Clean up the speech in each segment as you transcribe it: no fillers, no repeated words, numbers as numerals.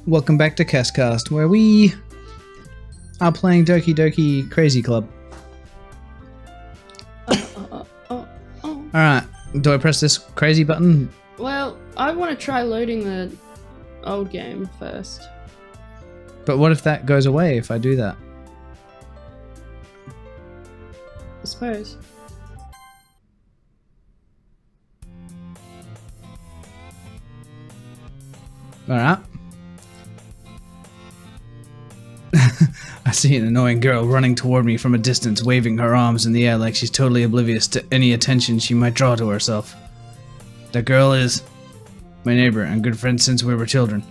Welcome back to KestCast, where we are playing Doki Doki Crazy Club. Alright, do I press this crazy button? Well, I want to try loading the old game first. But what if that goes away if I do that? I suppose. Alright. I see an annoying girl running toward me from a distance, waving her arms in the air like she's totally oblivious to any attention she might draw to herself. The girl is my neighbor and good friend since we were children.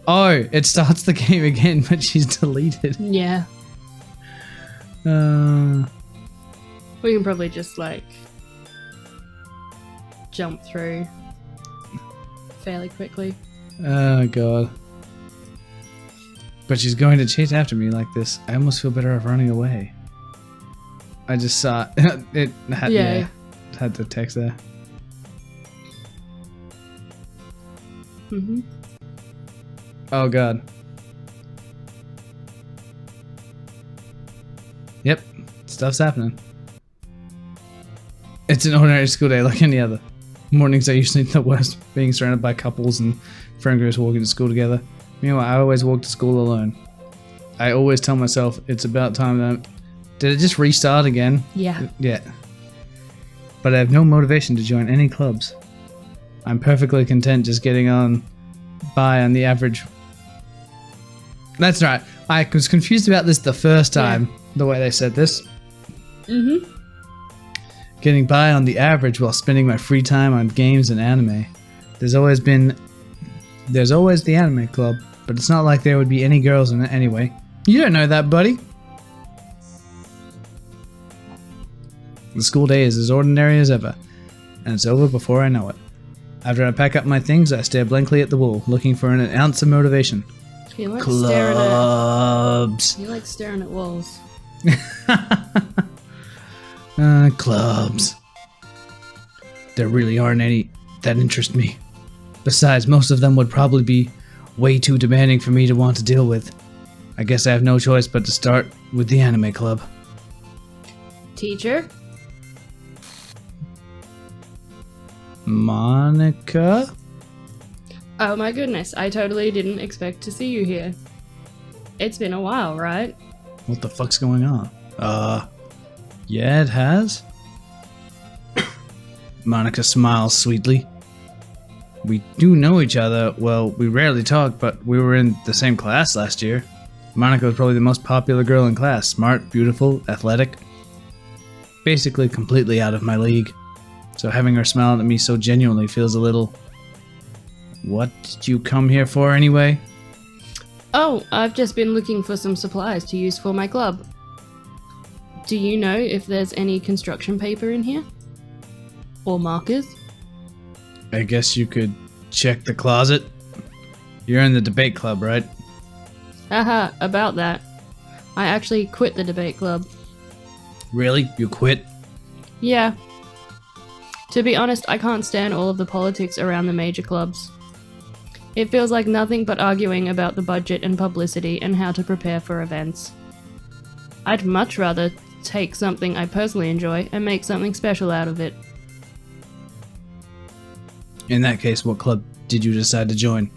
Oh, it starts the game again, but she's deleted. Yeah. We can probably just, like, jump through fairly quickly. Oh, God. But she's going to chase after me like this. I almost feel better off running away. I just saw it had, it had the text there. Mm-hmm. Oh, God. Yep. Stuff's happening. It's an ordinary school day like any other. Mornings are usually the worst, being surrounded by couples and friend groups walking to school together. Meanwhile, I always walk to school alone. I always tell myself it's about time that... Did it just restart again? Yeah. Yeah. But I have no motivation to join any clubs. I'm perfectly content just getting on by on the average. That's right. I was confused about this the first time, the way they said this. Mm-hmm. Getting by on the average while spending my free time on games and anime. There's always the anime club, but it's not like there would be any girls in it anyway. You don't know that, buddy. The school day is as ordinary as ever, and it's over before I know it. After I pack up my things, I stare blankly at the wall, looking for an ounce of motivation. He likes Clubs. He likes staring at walls. Clubs. There really aren't any that interest me. Besides, most of them would probably be way too demanding for me to want to deal with. I guess I have no choice but to start with the anime club. Teacher? Monica? Oh my goodness, I totally didn't expect to see you here. It's been a while, right? What the fuck's going on? Yeah, it has. Monica smiles sweetly. We do know each other. Well, we rarely talk, but we were in the same class last year. Monica was probably the most popular girl in class. Smart, beautiful, athletic. Basically completely out of my league. So having her smile at me so genuinely feels a little... What did you come here for anyway? Oh, I've just been looking for some supplies to use for my club. Do you know if there's any construction paper in here? Or markers? I guess you could check the closet. You're in the debate club, right? Haha, about that. I actually quit the debate club. Really? You quit? Yeah. To be honest, I can't stand all of the politics around the major clubs. It feels like nothing but arguing about the budget and publicity and how to prepare for events. I'd much rather take something I personally enjoy and make something special out of it. In that case, what club did you decide to join?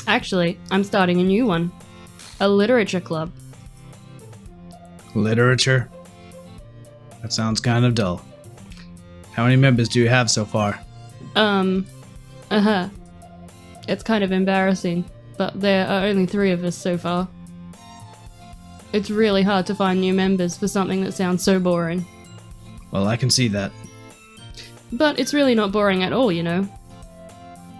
Actually, I'm starting a new one. A literature club. Literature? That sounds kind of dull. How many members do you have so far? It's kind of embarrassing, but there are only 3 of us so far. It's really hard to find new members for something that sounds so boring. Well, I can see that. But it's really not boring at all, you know.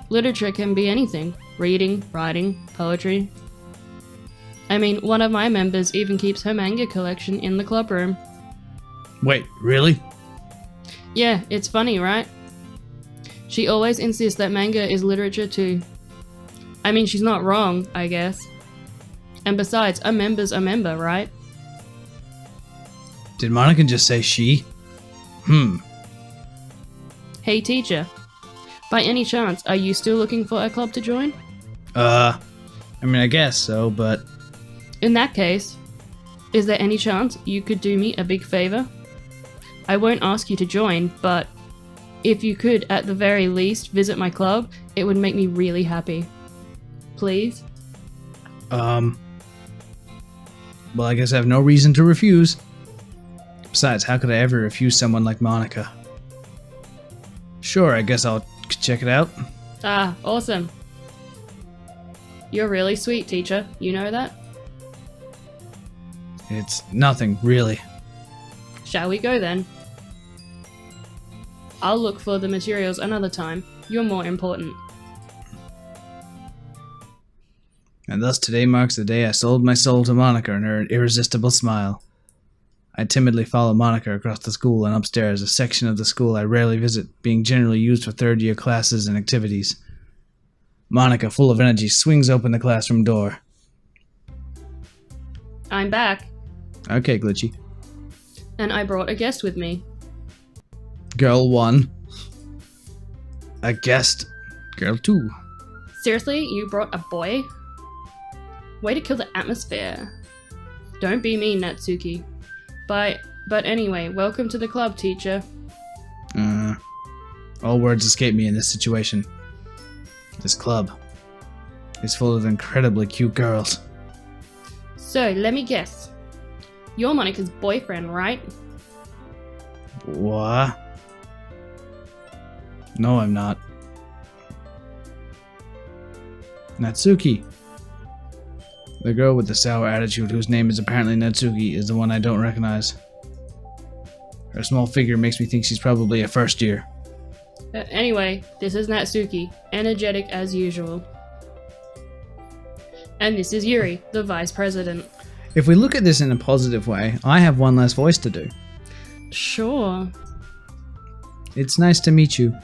Literature can be anything. Reading, writing, poetry. I mean, one of my members even keeps her manga collection in the club room. Wait, really? Yeah, it's funny, right? She always insists that manga is literature too. I mean, she's not wrong, I guess. And besides, a member's a member, right? Did Monica just say she? Hey teacher, by any chance, are you still looking for a club to join? I mean, I guess so, but... In that case, is there any chance you could do me a big favor? I won't ask you to join, but if you could, at the very least, visit my club, it would make me really happy. Please? Well, I guess I have no reason to refuse. Besides, how could I ever refuse someone like Monica? Sure, I guess I'll check it out. Ah, awesome. You're really sweet, teacher. You know that? It's nothing, really. Shall we go then? I'll look for the materials another time. You're more important. And thus today marks the day I sold my soul to Monica and her irresistible smile. I timidly follow Monica across the school and upstairs, a section of the school I rarely visit, being generally used for third-year classes and activities. Monica, full of energy, swings open the classroom door. I'm back, Okay, Glitchy. and I brought a guest with me. Girl 1. A guest. Girl 2. Seriously, you brought a boy? Way to kill the atmosphere. Don't be mean, Natsuki. But anyway, welcome to the club, teacher. All words escape me in this situation. This club is full of incredibly cute girls. So, let me guess. You're Monica's boyfriend, right? What? No, I'm not. Natsuki. The girl with the sour attitude, whose name is apparently Natsuki, is the one I don't recognize. Her small figure makes me think she's probably a first year. Anyway, this is Natsuki, energetic as usual. And this is Yuri, the vice president. If we look at this in a positive way, I have one less voice to do. Sure. It's nice to meet you.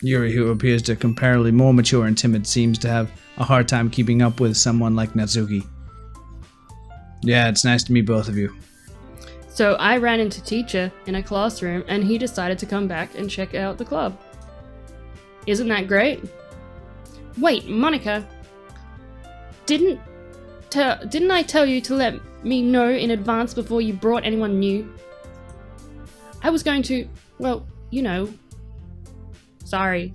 Yuri, who appears to comparatively more mature and timid, seems to have a hard time keeping up with someone like Natsuki. Yeah, it's nice to meet both of you. So I ran into teacher in a classroom and he decided to come back and check out the club. Isn't that great? Wait, Monica. Didn't I tell you to let me know in advance before you brought anyone new? I was going to, well, you know. Sorry.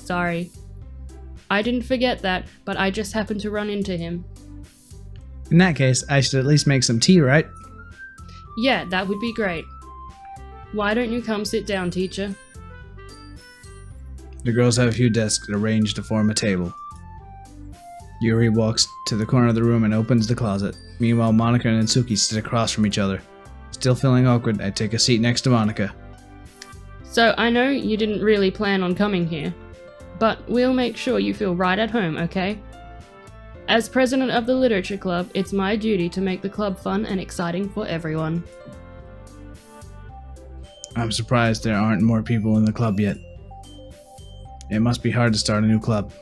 I didn't forget that, but I just happened to run into him. In that case, I should at least make some tea, right? Yeah, that would be great. Why don't you come sit down, teacher? The girls have a few desks arranged to form a table. Yuri walks to the corner of the room and opens the closet. Meanwhile, Monica and Natsuki sit across from each other. Still feeling awkward, I take a seat next to Monica. So I know you didn't really plan on coming here, but we'll make sure you feel right at home, okay? As president of the literature club, it's my duty to make the club fun and exciting for everyone. I'm surprised there aren't more people in the club yet. It must be hard to start a new club.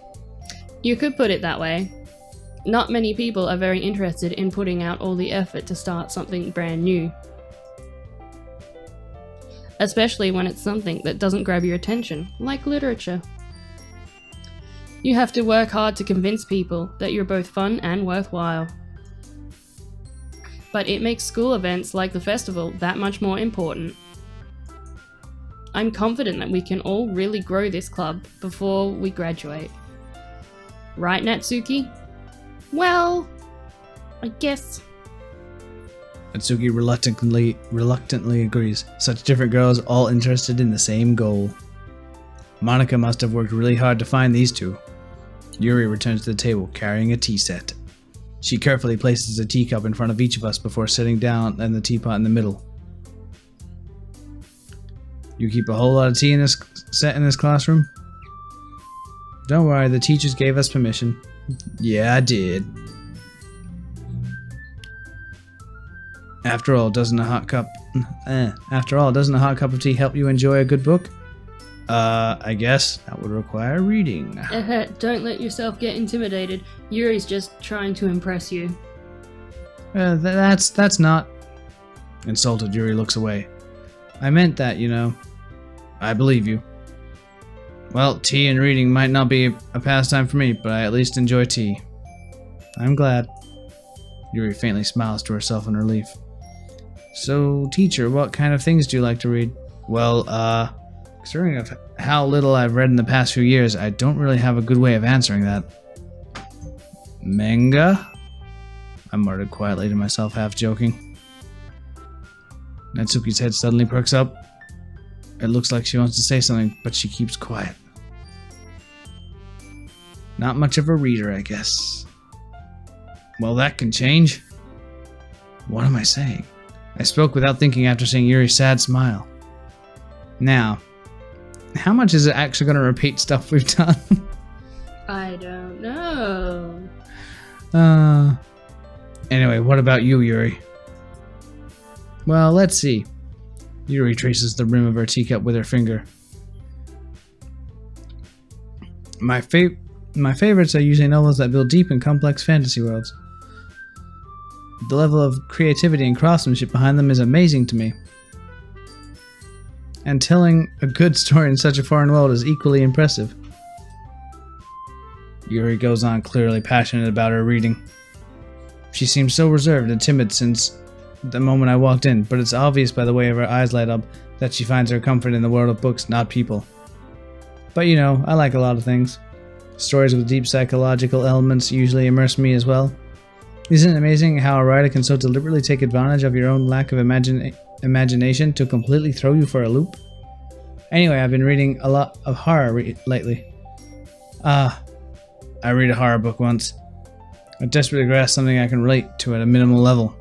You could put it that way. Not many people are very interested in putting out all the effort to start something brand new. Especially when it's something that doesn't grab your attention, like literature. You have to work hard to convince people that you're both fun and worthwhile. But it makes school events like the festival that much more important. I'm confident that we can all really grow this club before we graduate. Right, Natsuki? Well, I guess. Natsuki reluctantly agrees. Such different girls, all interested in the same goal. Monica must have worked really hard to find these two. Yuri returns to the table, carrying a tea set. She carefully places a teacup in front of each of us before sitting down and the teapot in the middle. You keep a whole lot of tea in this classroom? Don't worry, the teachers gave us permission. Yeah, I did. After all, doesn't a hot cup of tea help you enjoy a good book? I guess that would require reading. Don't let yourself get intimidated. Yuri's just trying to impress you. That's not... Insulted, Yuri looks away. I meant that, you know. I believe you. Well, tea and reading might not be a pastime for me, but I at least enjoy tea. I'm glad. Yuri faintly smiles to herself in relief. So, teacher, what kind of things do you like to read? Well, considering of how little I've read in the past few years, I don't really have a good way of answering that. Manga? I muttered quietly to myself, half joking. Natsuki's head suddenly perks up. It looks like she wants to say something, but she keeps quiet. Not much of a reader, I guess. Well, that can change. What am I saying? I spoke without thinking after seeing Yuri's sad smile. Now, how much is it actually going to repeat stuff we've done? I don't know. Anyway, what about you, Yuri? Well, let's see. Yuri traces the rim of her teacup with her finger. My favorites are usually novels that build deep and complex fantasy worlds. The level of creativity and craftsmanship behind them is amazing to me. And telling a good story in such a foreign world is equally impressive. Yuri goes on, clearly passionate about her reading. She seems so reserved and timid since the moment I walked in, but it's obvious by the way her eyes light up that she finds her comfort in the world of books, not people. But you know, I like a lot of things. Stories with deep psychological elements usually immerse me as well. Isn't it amazing how a writer can so deliberately take advantage of your own lack of imagination to completely throw you for a loop? Anyway, I've been reading a lot of horror lately. I read a horror book once. I desperately grasp something I can relate to at a minimal level.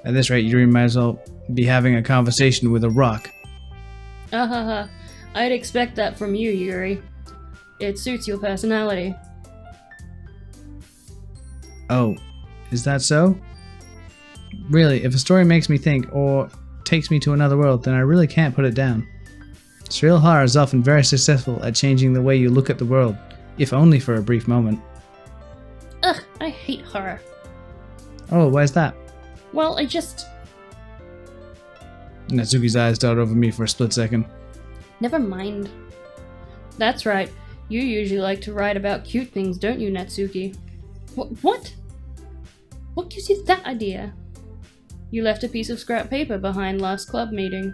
At this rate, Yuri might as well be having a conversation with a rock. I'd expect that from you, Yuri. It suits your personality. Oh, is that so? Really, if a story makes me think or takes me to another world, then I really can't put it down. Surreal horror is often very successful at changing the way you look at the world, if only for a brief moment. Ugh, I hate horror. Oh, why's that? Well, Natsuki's eyes darted over me for a split second. Never mind. That's right. You usually like to write about cute things, don't you, Natsuki? What? What gives you that idea? You left a piece of scrap paper behind last club meeting.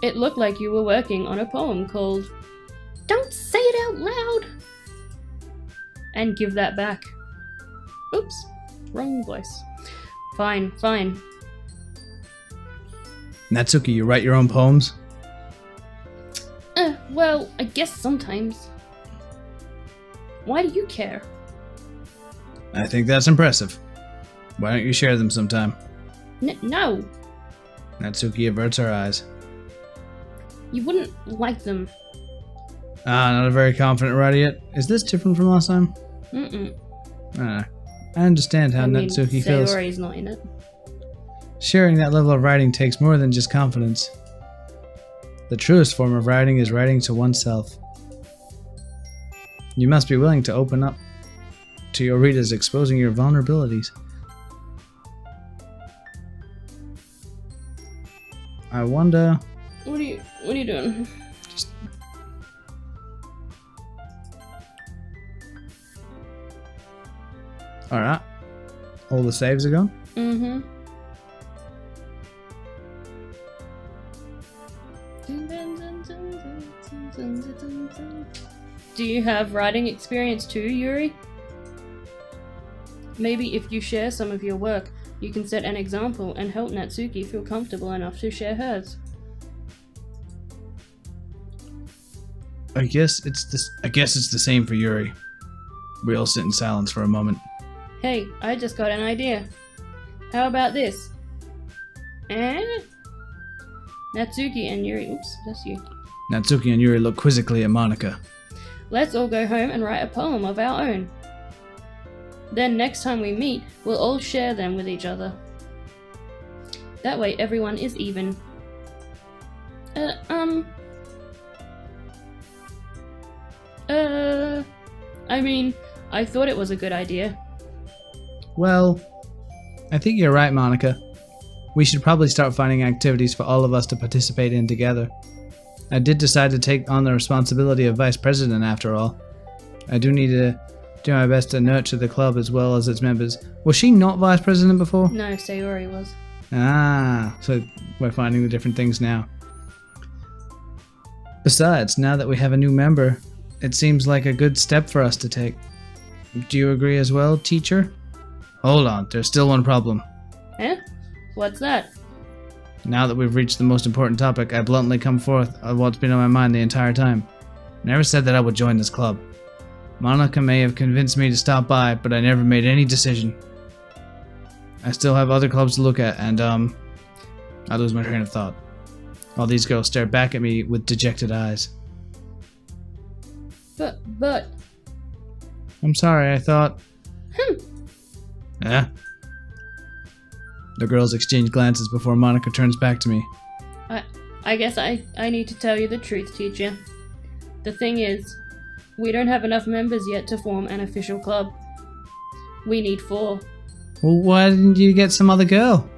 It looked like you were working on a poem called Don't Say It Out Loud! And give that back. Oops, wrong voice. Fine. Natsuki, you write your own poems? Well, I guess sometimes. Why do you care? I think that's impressive. Why don't you share them sometime? No. Natsuki averts her eyes. You wouldn't like them. Not a very confident writer yet. Is this different from last time? I understand how Natsuki feels. Sayori's not in it. Sharing that level of writing takes more than just confidence. The truest form of writing is writing to oneself. You must be willing to open up to your readers, exposing your vulnerabilities. I wonder... What are you doing? Just... Alright. All the saves are gone? Mm-hmm. Do you have writing experience too, Yuri? Maybe if you share some of your work, you can set an example and help Natsuki feel comfortable enough to share hers. I guess it's the same for Yuri. We all sit in silence for a moment. Hey, I just got an idea. How about this? Natsuki and Yuri, oops, that's you. Natsuki and Yuri look quizzically at Monica. Let's all go home and write a poem of our own. Then next time we meet, we'll all share them with each other. That way everyone is even. I mean, I thought it was a good idea. Well, I think you're right, Monica. We should probably start finding activities for all of us to participate in together. I did decide to take on the responsibility of vice president after all. I do need to Do my best to nurture the club as well as its members. Was she not vice president before? No, Sayori was. Ah, so we're finding the different things now. Besides, now that we have a new member, it seems like a good step for us to take. Do you agree as well, teacher? Hold on, there's still one problem. Eh? What's that? Now that we've reached the most important topic, I bluntly come forth of what's been on my mind the entire time. I never said that I would join this club. Monica may have convinced me to stop by, but I never made any decision. I still have other clubs to look at, and I lose my train of thought. All these girls stare back at me with dejected eyes. But... I'm sorry, I thought... Yeah? The girls exchange glances before Monica turns back to me. I guess I need to tell you the truth, teacher. The thing is, we don't have enough members yet to form an official club. We need 4. Well, why didn't you get some other girl?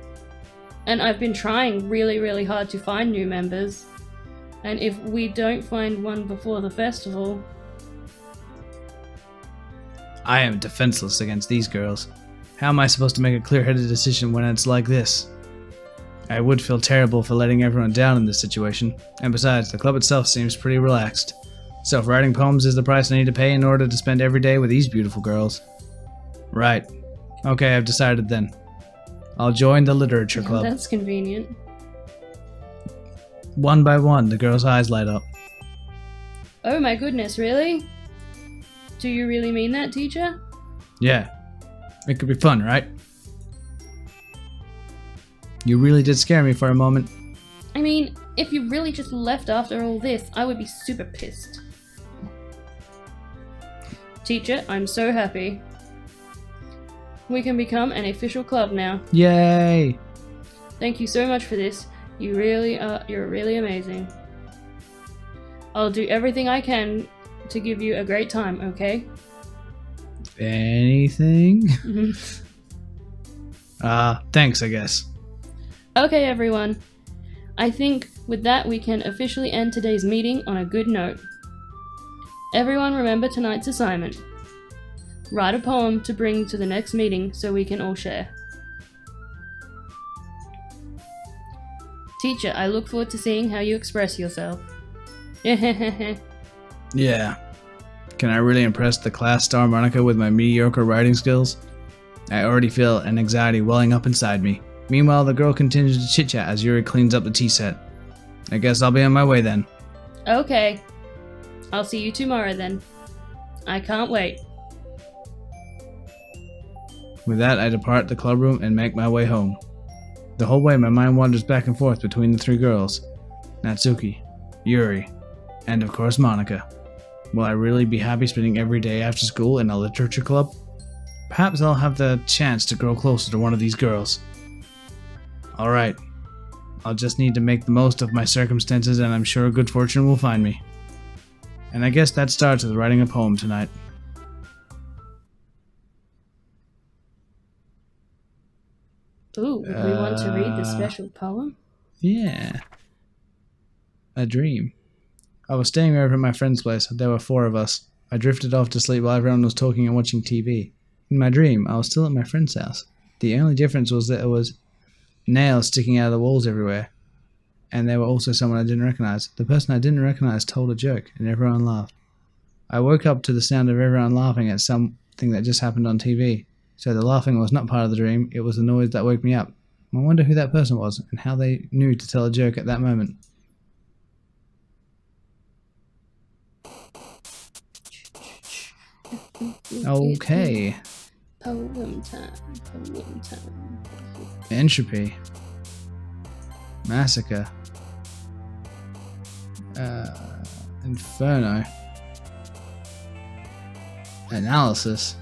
And I've been trying really, really hard to find new members. And if we don't find one before the festival... I am defenseless against these girls. How am I supposed to make a clear-headed decision when it's like this? I would feel terrible for letting everyone down in this situation, and besides, the club itself seems pretty relaxed. So if writing poems is the price I need to pay in order to spend every day with these beautiful girls. Right. Okay, I've decided then. I'll join the literature club. That's convenient. One by one, the girls' eyes light up. Oh my goodness, really? Do you really mean that, teacher? Yeah. It could be fun, right? You really did scare me for a moment. I mean, if you really just left after all this, I would be super pissed. Teacher, I'm so happy. We can become an official club now. Yay! Thank you so much for this. You're really amazing. I'll do everything I can to give you a great time, okay? Anything? Thanks, I guess. Okay, everyone. I think with that we can officially end today's meeting on a good note. Everyone remember tonight's assignment. Write a poem to bring to the next meeting so we can all share. Teacher, I look forward to seeing how you express yourself. Yeah. Can I really impress the class star Monica with my mediocre writing skills? I already feel an anxiety welling up inside me. Meanwhile, the girl continues to chit-chat as Yuri cleans up the tea set. I guess I'll be on my way then. Okay. I'll see you tomorrow then. I can't wait. With that, I depart the club room and make my way home. The whole way, my mind wanders back and forth between the 3 girls. Natsuki, Yuri, and of course Monica. Will I really be happy spending every day after school in a literature club? Perhaps I'll have the chance to grow closer to one of these girls. Alright, I'll just need to make the most of my circumstances and I'm sure good fortune will find me. And I guess that starts with writing a poem tonight. Ooh, we want to read the special poem? Yeah. A dream. I was staying over at my friend's place. There were 4 of us. I drifted off to sleep while everyone was talking and watching TV. In my dream, I was still at my friend's house. The only difference was that there was nails sticking out of the walls everywhere. And there were also someone I didn't recognize. The person I didn't recognize told a joke, and everyone laughed. I woke up to the sound of everyone laughing at something that just happened on TV. So the laughing was not part of the dream, it was the noise that woke me up. I wonder who that person was, and how they knew to tell a joke at that moment. Okay. Poem time. Entropy. Massacre. Inferno. Analysis.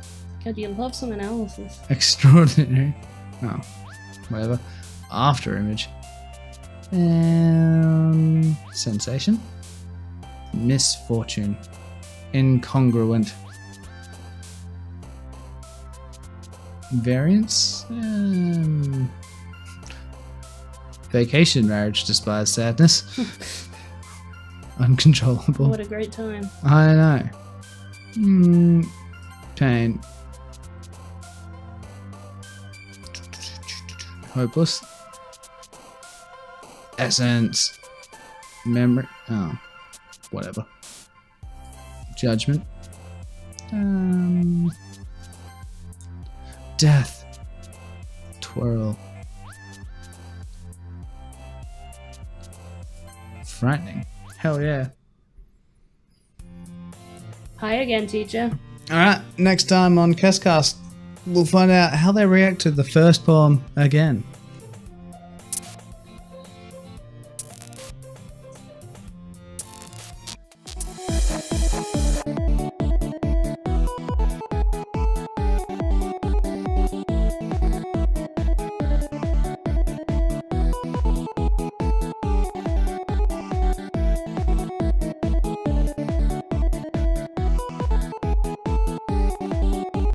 God, you love some analysis. Extraordinary. Oh, whatever. After image. Sensation. Misfortune. Incongruent. Variance. Vacation marriage despise sadness. Uncontrollable. What a great time. I know. Pain. Hopeless. Essence. Memory. Oh. Whatever. Judgment. Death. Twirl. Frightening. Hell yeah. Hi again, teacher. Alright, next time on KestCast, we'll find out how they react to the first poem again.